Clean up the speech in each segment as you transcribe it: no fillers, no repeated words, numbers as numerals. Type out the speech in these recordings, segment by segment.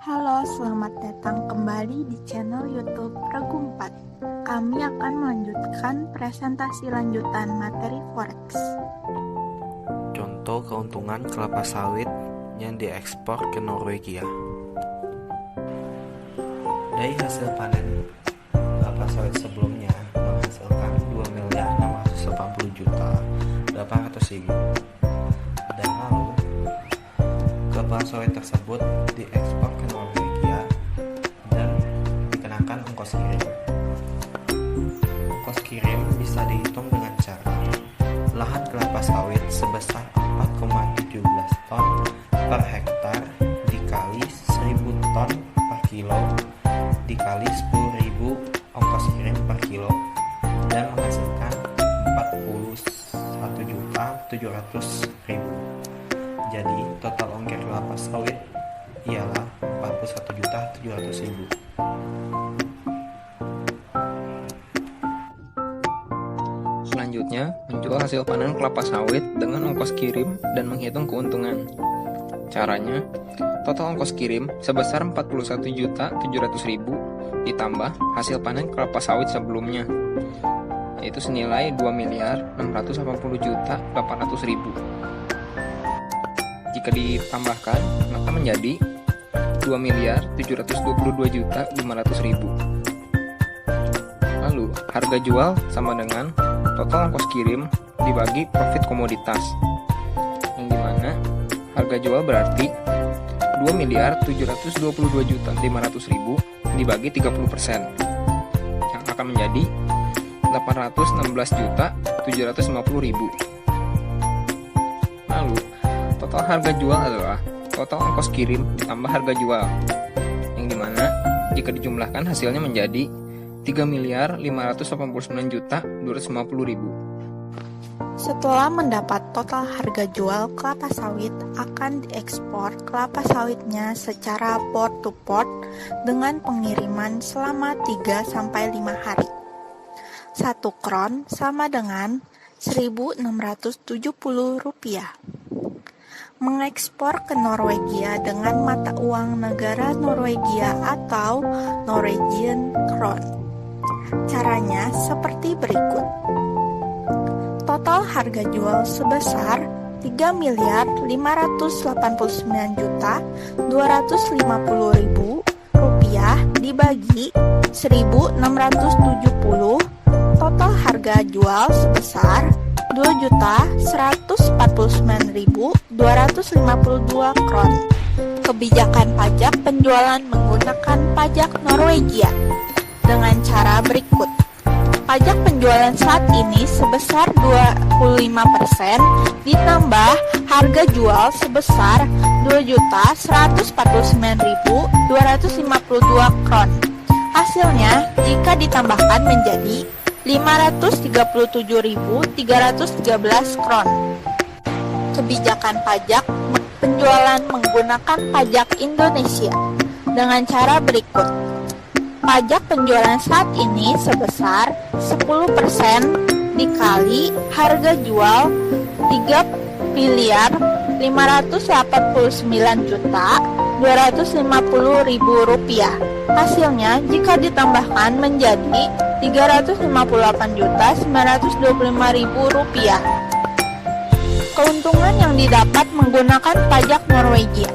Halo, selamat datang kembali di channel YouTube Regu 4. Kami akan melanjutkan presentasi lanjutan materi Forex. Contoh keuntungan kelapa sawit yang diekspor ke Norwegia. Dari hasil panen kelapa sawit sebelumnya menghasilkan 2.680.800.000. Dan lalu kelapa sawit tersebut diekspor ke Norwegia dan dikenakan ongkos kirim. Ongkos kirim bisa dihitung dengan cara lahan kelapa sawit sebesar 4,17 ton per hektar dikali 1.000 ton per kilo dikali 10.000 ongkos kirim per kilo dan menghasilkan 41.700.000. Jadi total ongkir kelapa sawit ialah 41.700.000. Selanjutnya, menjual hasil panen kelapa sawit dengan ongkos kirim dan menghitung keuntungan. Caranya, total ongkos kirim sebesar 41.700.000 ditambah hasil panen kelapa sawit sebelumnya, yaitu senilai 2.680.800.000. Jika ditambahkan, maka menjadi 2.722.500.000. Lalu, harga jual sama dengan total ongkos kirim dibagi profit komoditas, yang dimana harga jual berarti 2.722.500.000 dibagi 30%, yang akan menjadi 816.750.000. Lalu, total harga jual adalah total ongkos kirim ditambah harga jual, yang dimana jika dijumlahkan hasilnya menjadi 3.589.250.000. Setelah mendapat total harga jual kelapa sawit, akan diekspor kelapa sawitnya secara port to port dengan pengiriman selama 3-5 hari. 1 kron sama dengan Rp1.670. Mengekspor ke Norwegia dengan mata uang negara Norwegia atau Norwegian Krone. Caranya seperti berikut. Total harga jual sebesar Rp3.599.250.000 dibagi 1.670. Total harga jual sebesar Rp2.149.252 kron. Kebijakan pajak penjualan menggunakan pajak Norwegia dengan cara berikut. Pajak penjualan saat ini sebesar 25% ditambah harga jual sebesar Rp2.149.252 kron. Hasilnya jika ditambahkan menjadi Rp537.313 kron. Kebijakan pajak penjualan menggunakan pajak Indonesia dengan cara berikut. Pajak penjualan saat ini sebesar 10% dikali harga jual Rp3.589.250.000. Hasilnya jika ditambahkan menjadi Rp358.925.000. Keuntungan yang didapat menggunakan pajak Norwegia.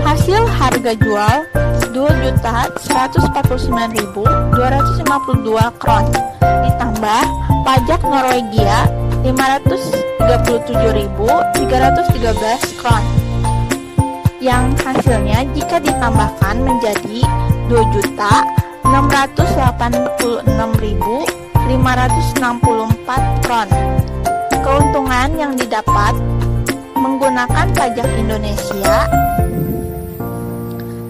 Hasil harga jual Rp2.149.252 kron ditambah pajak Norwegia Rp537.313 kron, yang hasilnya jika ditambahkan menjadi Rp2.686.564 kron. Keuntungan yang didapat menggunakan pajak Indonesia.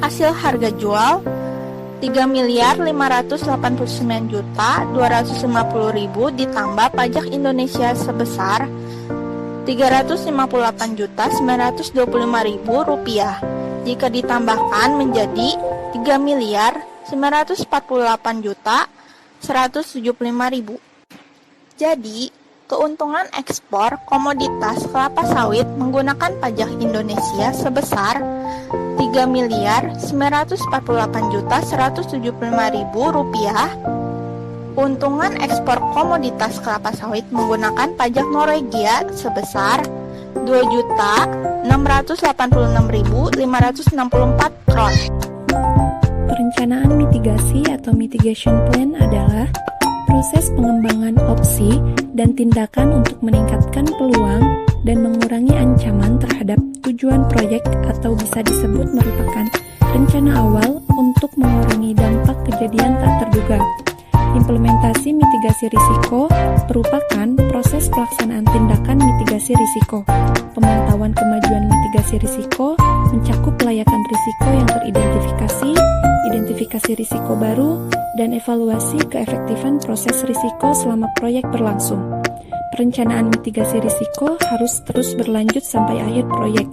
Hasil harga jual Rp3.589.250.000 ditambah pajak Indonesia sebesar Rp358.925.000. Jika ditambahkan menjadi Rp3.948.175.000. Jadi Keuntungan ekspor komoditas kelapa sawit menggunakan pajak Indonesia sebesar Rp3.948.175.000. Keuntungan ekspor komoditas kelapa sawit menggunakan pajak Norwegia sebesar Rp2.686.564 tron. Perencanaan mitigasi atau mitigation plan adalah proses pengembangan opsi dan tindakan untuk meningkatkan peluang dan mengurangi ancaman terhadap tujuan proyek atau bisa disebut merupakan rencana awal untuk mengurangi dampak kejadian tak terduga. Implementasi mitigasi risiko merupakan proses pelaksanaan tindakan mitigasi risiko. Pemantauan kemajuan mitigasi risiko mencakup pelayakan risiko yang teridentifikasi, identifikasi risiko baru, dan evaluasi keefektifan proses risiko selama proyek berlangsung. Perencanaan mitigasi risiko harus terus berlanjut sampai akhir proyek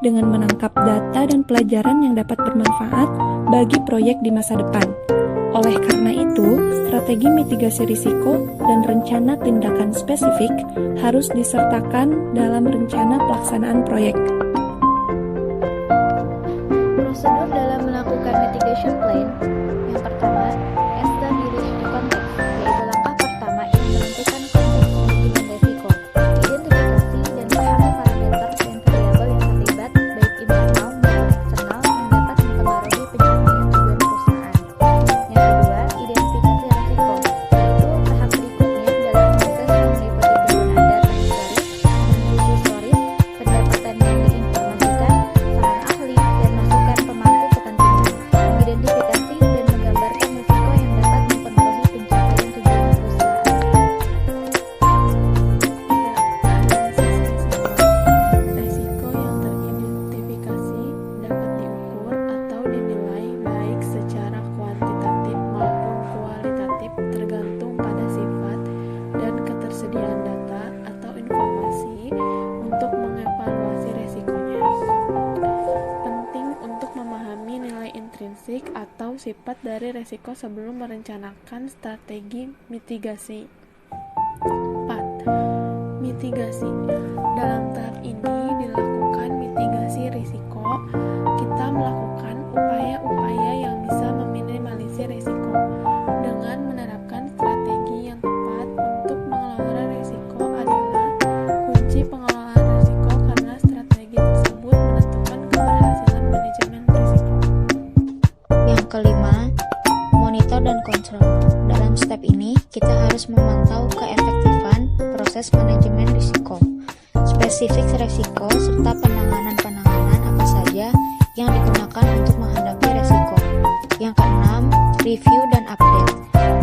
dengan menangkap data dan pelajaran yang dapat bermanfaat bagi proyek di masa depan. Oleh karena itu, strategi mitigasi risiko dan rencana tindakan spesifik harus disertakan dalam rencana pelaksanaan proyek. Prosedur dalam melakukan mitigation plan. Yang pertama, establish the context, yaitu langkah pertama yang menentukan konteks manajemen risiko. Identifikasi dan pahami parameter dan variabel yang terlibat, baik internal maupun eksternal, yang dapat mempengaruhi pencapaian tujuan perusahaan. Yang kedua, identifikasi risiko, yaitu tahap berikutnya dalam proses meliputi penggunaan data historis, analisis historis, pendapatan yang diinformasikan, saran ahli, dan masukan pemangku kepentingan, mengidentifikasi dan menggambarkan risiko yang dapat mempengaruhi pencapaian tujuan perusahaan. Resiko yang teridentifikasi dapat diukur atau dinilai baik secara kuantitatif maupun kualitatif tergantung pada sifat dan ketersediaan data atau informasi untuk mengevaluasi resikonya. Penting untuk memahami nilai intrinsik atau sifat dari resiko sebelum merencanakan strategi mitigasi. 4. Mitigasi. Dalam tahap ini dilakukan mitigasi risiko. Kita melakukan upaya-upaya yang bisa meminimalisir risiko dengan menerapkan strategi yang tepat untuk mengelola risiko adalah kunci pengelolaan risiko karena strategi tersebut menentukan keberhasilan manajemen risiko. Yang kelima, monitor dan kontrol. Dalam step ini, kita harus memantau keefektifan proses manajemen risiko, spesifik risiko, serta penanganan-penanganan apa saja yang digunakan untuk menghadapi risiko. Yang keenam, review dan update.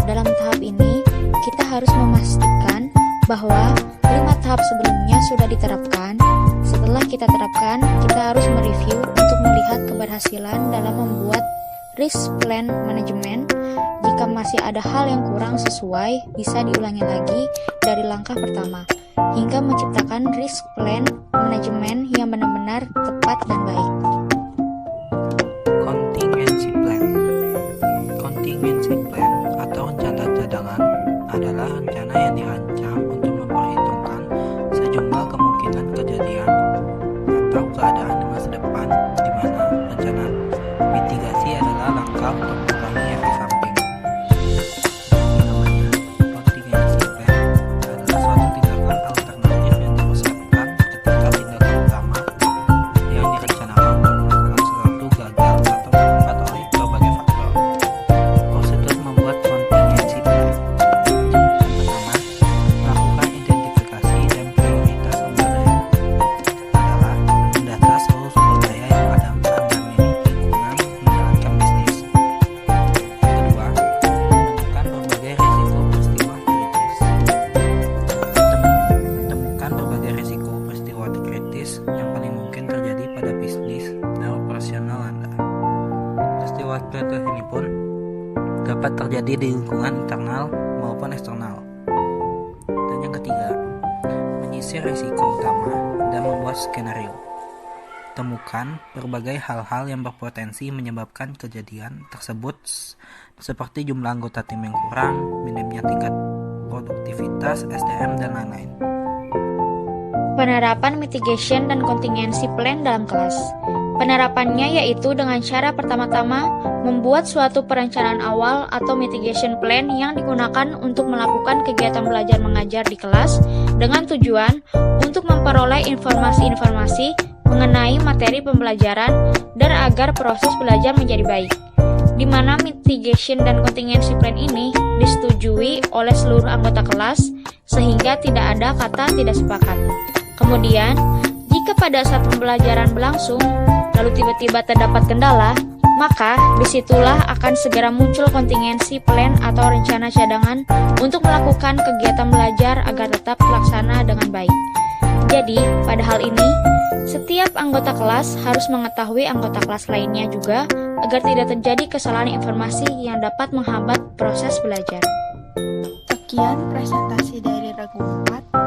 Dalam tahap ini, kita harus memastikan bahwa 5 tahap sebelumnya sudah diterapkan. Setelah kita terapkan, kita harus mereview untuk melihat keberhasilan dalam membuat risk plan management. Jika masih ada hal yang kurang sesuai, bisa diulangi lagi dari langkah pertama, hingga menciptakan risk plan management yang benar-benar tepat dan baik. Contingency plan. Contingency plan atau rencana cadangan adalah rencana yang dirancang untuk memperhitungkan sejumlah kemungkinan kejadian atau keadaan di masa depan, di mana rencana mitigasi adalah langkah untuk mengurangi efek samping. Namanya, contingency plan adalah suatu tindakan alternatif yang dipersiapkan ketika tindakan utama yang direncanakan untuk melakukan sesuatu gagal atau terhambat oleh berbagai faktor. Prosedur membuat contingency plan. Pertama, melakukan identifikasi dan prioritas sumber daya adalah mendata seluruh sumber daya yang ada Anda miliki guna menjalankan bisnis. Yang kedua, menemukan berbagai risiko peristiwa kritis. Temukan berbagai risiko peristiwa kritis yang paling mungkin terjadi pada bisnis dan operasional Anda. Peristiwa kritis ini pun dapat terjadi di lingkungan internal maupun eksternal. Dan yang ketiga, menyisir risiko utama dan membuat skenario. Temukan berbagai hal-hal yang berpotensi menyebabkan kejadian tersebut seperti jumlah anggota tim yang kurang, minimnya tingkat produktivitas, SDM, dan lain-lain. Penerapan mitigation dan contingency plan dalam kelas. Penerapannya yaitu dengan cara pertama-tama membuat suatu perencanaan awal atau mitigation plan yang digunakan untuk melakukan kegiatan belajar mengajar di kelas dengan tujuan untuk memperoleh informasi-informasi mengenai materi pembelajaran dan agar proses belajar menjadi baik, di mana mitigation dan contingency plan ini disetujui oleh seluruh anggota kelas sehingga tidak ada kata tidak sepakat. Kemudian, jika pada saat pembelajaran berlangsung, lalu tiba-tiba terdapat kendala, maka disitulah akan segera muncul contingency plan atau rencana cadangan untuk melakukan kegiatan belajar agar tetap terlaksana dengan baik. Jadi, pada hal ini, setiap anggota kelas harus mengetahui anggota kelas lainnya juga agar tidak terjadi kesalahan informasi yang dapat menghambat proses belajar. Sekian presentasi dari Regu 4.